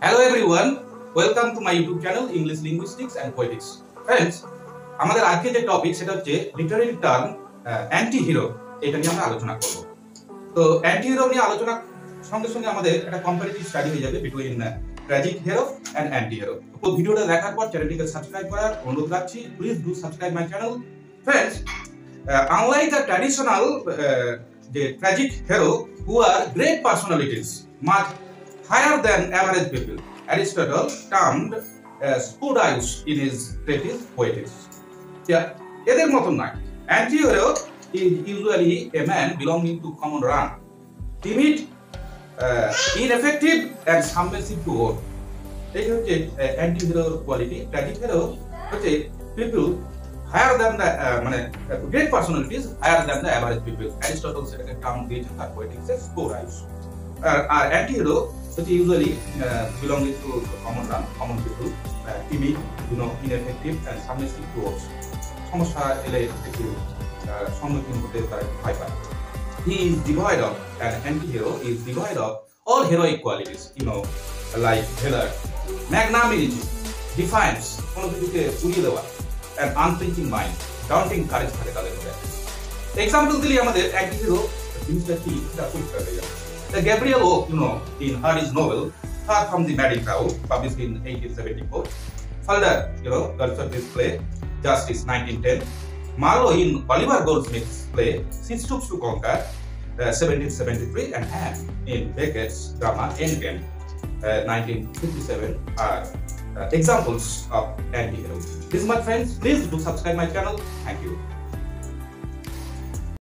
Hello everyone, welcome to my YouTube channel English Linguistics and Poetics. Friends, আমাদের আজকে যে topic সেটা হচ্ছে লিটারেরি টার্ম অ্যান্টি হিরো। এটা নিয়ে আমরা আলোচনা করব। তো অ্যান্টি হিরো নিয়ে আলোচনা সঙ্গে সঙ্গে আমাদের একটা কম্পারেটিভ স্টাডি হয়ে যাবে between tragic hero and anti hero. তো ভিডিওটা দেখার পর চ্যানেলটিকে সাবস্ক্রাইব করার অনুরোধ রাখছি। Please do subscribe my channel. Friends, unlike the traditional the tragic hero who are great personalities, much higher than average people, Aristotle termed Spurius in his treatise Poetics. এদের মতন নয়। Anti-hero is usually a man belonging to common rank, timid, ineffective, and submissive to all. এই হচ্ছে anti-hero quality. Tragic hero হচ্ছে people higher than the great personalities, higher than the average people. Aristotle said a term দিয়েছেন তার Poetics A Spurius. R anti-hero which usually belonging to common people, timid, ineffective, and submissive to all. সমস্যা এলে একটু সম্মুখীন হতে তার ভয় পায়। He is devoid of, an anti-hero is devoid of all heroic qualities, like valor, magnanimity, defiance, কোনো কিছুকে উড়িয়ে দেওয়া, an unthinking mind, daunting courage থাকে তাদের মধ্যে। এক্সাম্পল দিলে আমাদের anti-hero জিনিসটা কি সেটা পরিষ্কার হয়ে যাবে। Gabriel Oak, in Hardy's novel Far from the Madding Crowd, published in 1874, Fulda, Goldsmith's play Justice, 1910, Marlowe in Oliver Goldsmith's play She Stoops to Conquer, 1773, and Anne in Beckett's drama Endgame, 1957, are examples of anti-heroes. This is my friends. Please do subscribe my channel. Thank you.